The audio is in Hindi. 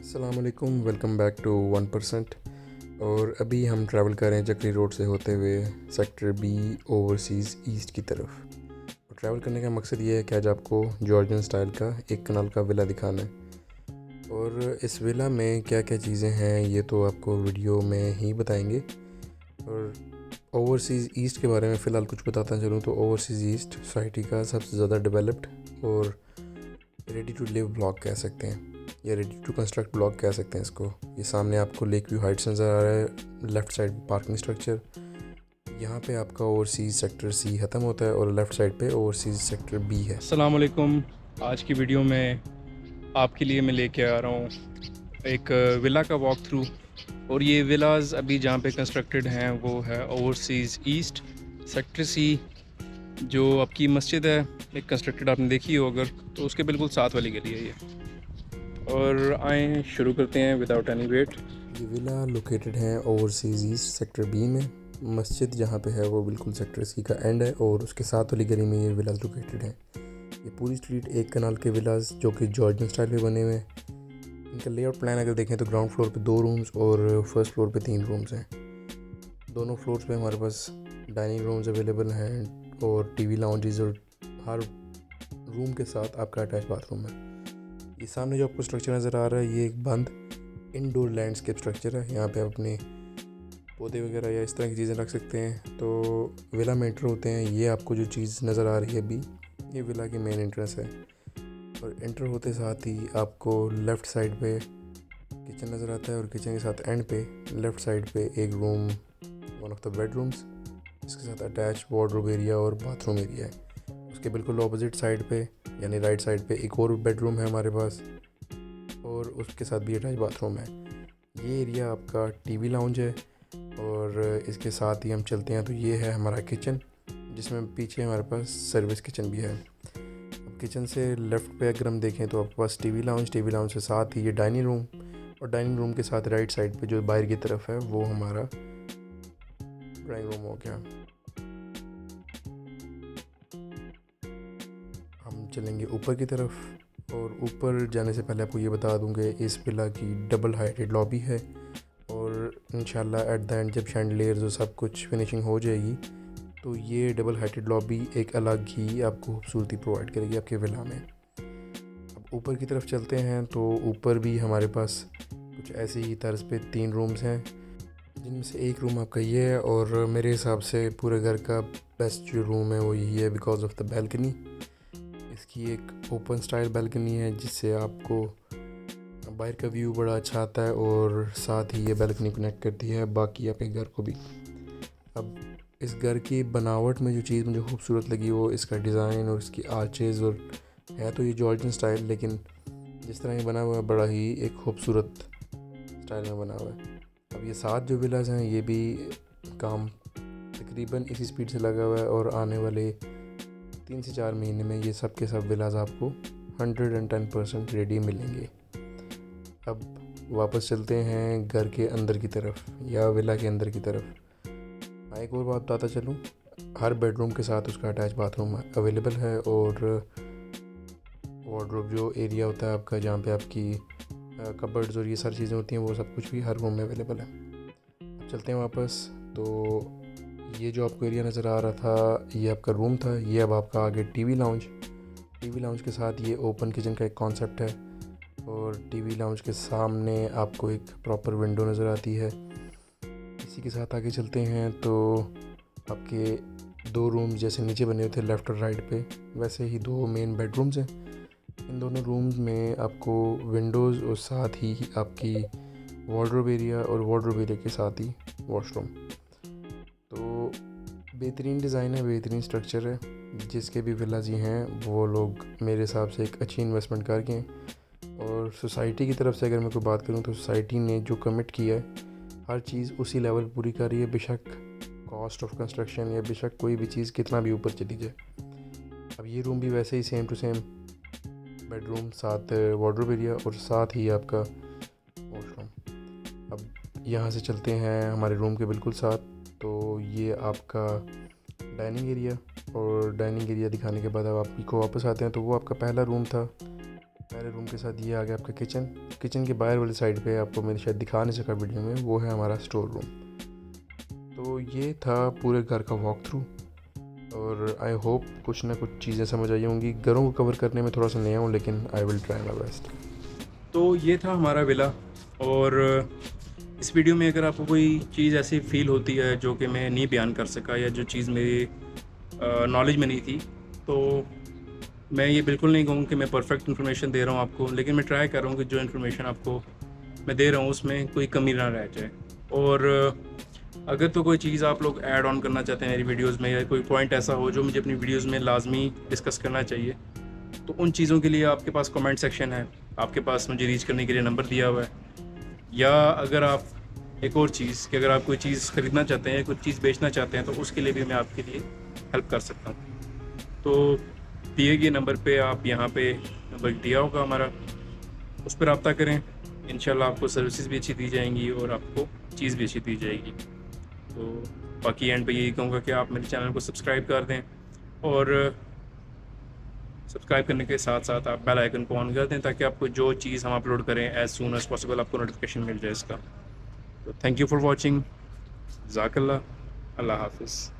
अस्सलामुअलैकुम, वेलकम बैक टू 1%। और अभी हम ट्रैवल कर रहे हैं चक्री रोड से होते हुए सेक्टर बी ओवरसीज़ ईस्ट की तरफ। और ट्रैवल करने का मकसद ये है कि आज आपको जॉर्जियन स्टाइल का एक कनाल का विला दिखाना है। और इस विला में क्या क्या चीज़ें हैं ये तो आपको वीडियो में ही बताएंगे। और ओवरसीज़ ईस्ट के बारे में फ़िलहाल कुछ बताता चलूँ तो ओवरसीज़ ईस्ट सोसाइटी का सबसे ज़्यादा डेवलप्ड और रेडी टू लिव ब्लॉक कह सकते हैं, या रेडी टू कंस्ट्रक्ट ब्लॉक कह सकते हैं इसको। ये सामने आपको लेक व्यू हाइट्स नज़र आ रहा है, लेफ़्ट साइड पार्किंग स्ट्रक्चर। यहाँ पे आपका ओवरसीज़ सेक्टर सी ख़त्म होता है और लेफ़्ट साइड पे ओवरसीज़ सेक्टर बी है। अस्सलाम वालेकुम। आज की वीडियो में आपके लिए मैं लेके आ रहा हूँ एक विला का वॉक थ्रू। और ये विलाज अभी जहाँ पे कंस्ट्रक्टेड हैं वो है ओवरसीज़ ईस्ट सेक्टर सी। जो आपकी मस्जिद है एक कंस्ट्रक्टेड आपने देखी हो अगर, तो उसके बिल्कुल साथ वाली गली है ये। और आए शुरू करते हैं विदाउट एनी वेट। ये विला लोकेटेड है ओवरसीज़ ईस्ट सेक्टर बी में। मस्जिद जहाँ पे है वो बिल्कुल सेक्टर सी का एंड है और उसके साथ वाली गली में ये विलाज लोकेटेड है। ये पूरी स्ट्रीट एक कनाल के विलाज जो कि जॉर्जियन स्टाइल में बने हुए हैं। इनका लेआउट प्लान अगर देखें तो ग्राउंड फ्लोर पे 2 रूम्स और फर्स्ट फ्लोर पे 3 रूम्स हैं। दोनों फ्लोर्स पे हमारे पास डाइनिंग रूम्स अवेलेबल हैं और टीवी लाउंजेस, और हर रूम के साथ आपका अटैच बाथरूम है। ये सामने जो आपको स्ट्रक्चर नज़र आ रहा है ये एक बंद इनडोर लैंडस्केप स्ट्रक्चर है। यहाँ पे आप अपने पौधे वगैरह या इस तरह की चीज़ें रख सकते हैं। तो विला में एंटर होते हैं, ये आपको जो चीज़ नज़र आ रही है अभी ये विला की मेन एंट्रेंस है। और एंटर होते साथ ही आपको लेफ़्ट साइड पे किचन नज़र आता है और किचन के साथ एंड पे लेफ़्ट साइड पे एक room, one of the bedrooms, इसके साथ अटैच वार्डरोब एरिया और बाथरूम एरिया है। उसके बिल्कुल ऑपोजिट साइड पे यानी राइट साइड पे एक और बेडरूम है हमारे पास और उसके साथ भी अटैच बाथरूम है। ये एरिया आपका टीवी लाउंज है। और इसके साथ ही हम चलते हैं तो ये है हमारा किचन, जिसमें पीछे हमारे पास सर्विस किचन भी है। अब किचन से लेफ़्ट पे अगर हम देखें तो आपके पास टीवी लाउंज के साथ ही ये डाइनिंग रूम, और डाइनिंग रूम के साथ राइट साइड पे जो बाहर की तरफ है वो हमारा ड्राइंग रूम हो गया। हम चलेंगे ऊपर की तरफ, और ऊपर जाने से पहले आपको ये बता दूंगा इस विला की डबल हाइटेड लॉबी है। और इंशाल्लाह एट द एंड जब शैंडलियर्स और सब कुछ फिनिशिंग हो जाएगी तो ये डबल हाइटेड लॉबी एक अलग ही आपको खूबसूरती प्रोवाइड करेगी आपके विला में। अब ऊपर की तरफ चलते हैं तो ऊपर भी हमारे पास कुछ ऐसे ही तर्ज पे 3 रूम्स हैं, जिनमें से एक रूम आपका ये है। और मेरे हिसाब से पूरे घर का बेस्ट जो रूम है वो यही है बिकॉज ऑफ द बैल्कनी। इसकी एक ओपन स्टाइल बैल्कनी है जिससे आपको बाहर का व्यू बड़ा अच्छा आता है और साथ ही ये बैल्कनी कनेक्ट करती है बाकी आपके घर को भी। अब इस घर की बनावट में जो चीज़ मुझे खूबसूरत लगी वो इसका डिज़ाइन और इसकी आर्चेज़। और है तो ये जॉर्जियन स्टाइल, लेकिन जिस तरह ये बना हुआ है बड़ा ही एक खूबसूरत स्टाइल में बना हुआ है। अब ये 7 जो विलाज हैं ये भी काम तकरीबन इसी स्पीड से लगा हुआ है और आने वाले 3 से 4 महीने में ये सब के सब विलाज आपको 110% रेडी मिलेंगे। अब वापस चलते हैं घर के अंदर की तरफ या विला के अंदर की तरफ। एक और बात बताता चलूँ, हर बेडरूम के साथ उसका अटैच बाथरूम अवेलेबल है और वार्डरोब जो एरिया होता है आपका जहाँ पे आपकी कबर्ड्स और ये सारी चीज़ें होती हैं वो सब कुछ भी हर रूम में अवेलेबल है। अब चलते हैं वापस। तो ये जो आपको एरिया नज़र आ रहा था ये आपका रूम था, ये अब आपका आगे टीवी लाउंज के साथ ये ओपन किचन का एक कॉन्सेप्ट है। और टीवी लाउंज के सामने आपको एक प्रॉपर विंडो नज़र आती है। इसी के साथ आगे चलते हैं तो आपके 2 रूम्स जैसे नीचे बने हुए थे लेफ़्ट और राइट पे, वैसे ही 2 मेन बेडरूम्स हैं। इन दोनों रूम्स में आपको विंडोज़ और साथ ही आपकी वार्डरोब एरिया और वार्डरोब एरिया के साथ ही वॉशरूम। तो बेहतरीन डिज़ाइन है, बेहतरीन स्ट्रक्चर है। जिसके भी विलाज हैं वो लोग मेरे हिसाब से एक अच्छी इन्वेस्टमेंट करके हैं। और सोसाइटी की तरफ से अगर मैं कोई बात करूं तो सोसाइटी ने जो कमिट किया है हर चीज़ उसी लेवल पर पूरी कर रही है, बेशक कॉस्ट ऑफ कंस्ट्रक्शन या बेशक कोई भी चीज़ कितना भी ऊपर चली जाए। अब ये रूम भी वैसे ही सेम टू सेम बेडरूम, साथ वार्डरोब एरिया और साथ ही आपका वॉशरूम। अब यहाँ से चलते हैं हमारे रूम के बिल्कुल साथ, तो ये आपका डाइनिंग एरिया। और डाइनिंग एरिया दिखाने के बाद अब आप को वापस आते हैं तो वो आपका पहला रूम था पहले रूम के साथ ये आ गया आपका किचन। किचन के बाहर वाली साइड पे आपको मैंने शायद दिखा नहीं सका वीडियो में, वो है हमारा स्टोर रूम। तो ये था पूरे घर का वॉक थ्रू और आई होप कुछ ना कुछ चीज़ें समझ आई होंगी। घरों को कवर करने में थोड़ा सा नया हूँ लेकिन I will try my best. तो ये था हमारा विला, और इस वीडियो में अगर आपको कोई चीज़ ऐसी फील होती है जो कि मैं नहीं बयान कर सका या जो चीज़ मेरी नॉलेज में नहीं थी, तो मैं ये बिल्कुल नहीं कहूँ कि मैं परफेक्ट इन्फॉर्मेशन दे रहा हूँ आपको, लेकिन मैं ट्राई कर रहा हूँ कि जो इन्फॉर्मेशन आपको मैं दे रहा हूँ उसमें कोई कमी ना रह जाए। और अगर तो कोई चीज़ आप लोग ऐड ऑन करना चाहते हैं मेरी वीडियोस में, या कोई पॉइंट ऐसा हो जो मुझे अपनी वीडियोस में लाजमी डिस्कस करना चाहिए, तो उन चीज़ों के लिए आपके पास कमेंट सेक्शन है, आपके पास मुझे रीच करने के लिए नंबर दिया हुआ है। या अगर आप एक और चीज़ कि अगर आप कोई चीज़ ख़रीदना चाहते हैं, कुछ चीज़ बेचना चाहते हैं, तो उसके लिए भी मैं आपके लिए हेल्प कर सकता हूँ। तो दिए गए नंबर पे आप यहाँ पे नंबर दिया होगा हमारा, उस पर रब्ता करें। इंशाल्लाह आपको सर्विसेज भी अच्छी दी जाएंगी और आपको चीज़ भी अच्छी दी जाएगी। तो बाकी एंड पे यही कहूँगा कि आप मेरे चैनल को सब्सक्राइब कर दें, और सब्सक्राइब करने के साथ साथ आप बेल आइकन को ऑन कर दें, ताकि आपको जो चीज़ हम अपलोड करें एज़ सून एज़ पॉसिबल आपको नोटिफिकेशन मिल जाए इसका। तो थैंक यू फॉर वॉचिंग। जज़ाकल्लाह। अल्लाह हाफ़िज़।